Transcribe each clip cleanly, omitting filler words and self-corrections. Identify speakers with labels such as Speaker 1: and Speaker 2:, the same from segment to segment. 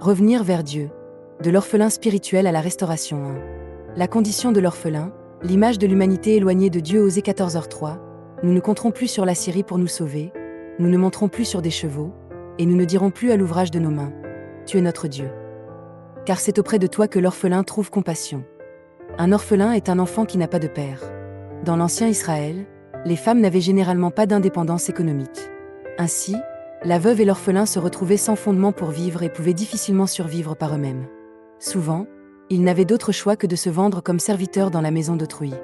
Speaker 1: Revenir vers Dieu. De l'orphelin spirituel à la restauration 1. La condition de l'orphelin, l'image de l'humanité éloignée de Dieu. Osée 14h3. Nous ne compterons plus sur la Syrie pour nous sauver, nous ne monterons plus sur des chevaux, et nous ne dirons plus à l'ouvrage de nos mains, tu es notre Dieu. Car c'est auprès de toi que l'orphelin trouve compassion. Un orphelin est un enfant qui n'a pas de père. Dans l'ancien Israël, les femmes n'avaient généralement pas d'indépendance économique. Ainsi, la veuve et l'orphelin se retrouvaient sans fondement pour vivre et pouvaient difficilement survivre par eux-mêmes. Souvent, ils n'avaient d'autre choix que de se vendre comme serviteurs dans la maison d'autrui.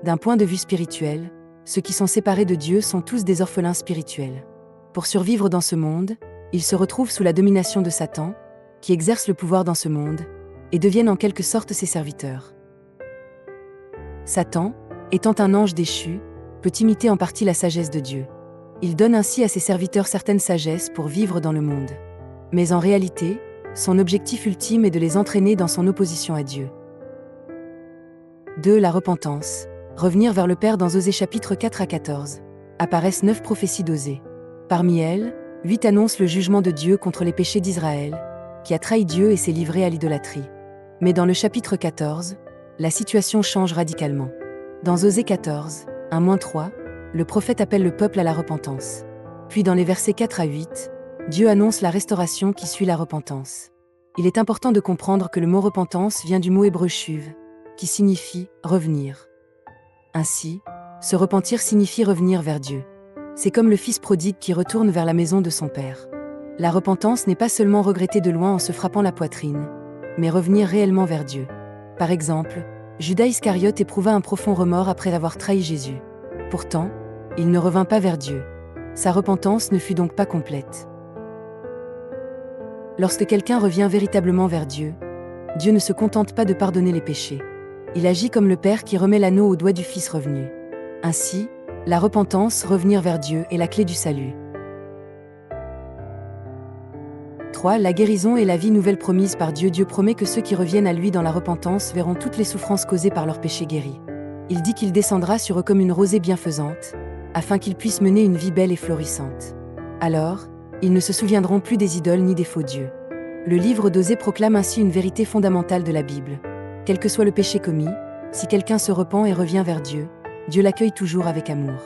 Speaker 1: D'un point de vue spirituel, ceux qui sont séparés de Dieu sont tous des orphelins spirituels. Pour survivre dans ce monde, ils se retrouvent sous la domination de Satan, qui exerce le pouvoir dans ce monde, et deviennent en quelque sorte ses serviteurs. Satan, étant un ange déchu, peut imiter en partie la sagesse de Dieu. Il donne ainsi à ses serviteurs certaines sagesses pour vivre dans le monde. Mais en réalité, son objectif ultime est de les entraîner dans son opposition à Dieu. 2. La repentance. Revenir vers le Père. Dans Osée chapitre 4 à 14. Apparaissent 9 prophéties d'Osée. Parmi elles, 8 annoncent le jugement de Dieu contre les péchés d'Israël, qui a trahi Dieu et s'est livré à l'idolâtrie. Mais dans le chapitre 14, la situation change radicalement. Dans Osée 14, 1-3, le prophète appelle le peuple à la repentance. Puis dans les versets 4 à 8, Dieu annonce la restauration qui suit la repentance. Il est important de comprendre que le mot repentance vient du mot hébreu shuv, qui signifie revenir. Ainsi, se repentir signifie revenir vers Dieu. C'est comme le fils prodigue qui retourne vers la maison de son père. La repentance n'est pas seulement regretter de loin en se frappant la poitrine, mais revenir réellement vers Dieu. Par exemple, Judas Iscariote éprouva un profond remords après avoir trahi Jésus. Pourtant, il ne revint pas vers Dieu. Sa repentance ne fut donc pas complète. Lorsque quelqu'un revient véritablement vers Dieu, Dieu ne se contente pas de pardonner les péchés. Il agit comme le père qui remet l'anneau au doigt du fils revenu. Ainsi, la repentance, revenir vers Dieu, est la clé du salut. 3. La guérison et la vie nouvelle promise par Dieu. Dieu promet que ceux qui reviennent à lui dans la repentance verront toutes les souffrances causées par leurs péchés guéris. Il dit qu'il descendra sur eux comme une rosée bienfaisante, afin qu'ils puissent mener une vie belle et florissante. Alors, ils ne se souviendront plus des idoles ni des faux dieux. Le livre d'Osée proclame ainsi une vérité fondamentale de la Bible. Quel que soit le péché commis, si quelqu'un se repent et revient vers Dieu, Dieu l'accueille toujours avec amour.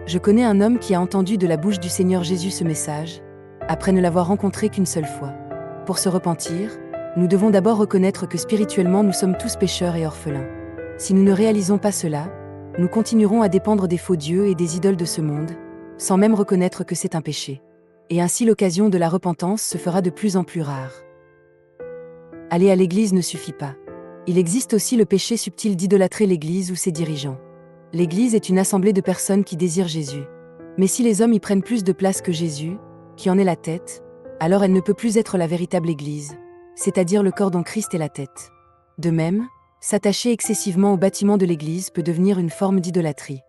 Speaker 1: Je connais un homme qui a entendu de la bouche du Seigneur Jésus ce message, après ne l'avoir rencontré qu'une seule fois. Pour se repentir, nous devons d'abord reconnaître que spirituellement nous sommes tous pécheurs et orphelins. Si nous ne réalisons pas cela, nous continuerons à dépendre des faux dieux et des idoles de ce monde, sans même reconnaître que c'est un péché. Et ainsi l'occasion de la repentance se fera de plus en plus rare. Aller à l'église ne suffit pas. Il existe aussi le péché subtil d'idolâtrer l'église ou ses dirigeants. L'église est une assemblée de personnes qui désirent Jésus. Mais si les hommes y prennent plus de place que Jésus, qui en est la tête, alors elle ne peut plus être la véritable église, c'est-à-dire le corps dont Christ est la tête. De même, s'attacher excessivement au bâtiment de l'église peut devenir une forme d'idolâtrie.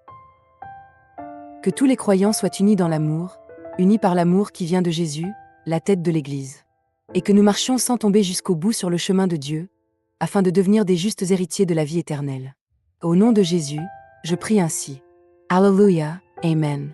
Speaker 1: Que tous les croyants soient unis dans l'amour, unis par l'amour qui vient de Jésus, la tête de l'église. Et que nous marchions sans tomber jusqu'au bout sur le chemin de Dieu, afin de devenir des justes héritiers de la vie éternelle. Au nom de Jésus, je prie ainsi. Alléluia, Amen.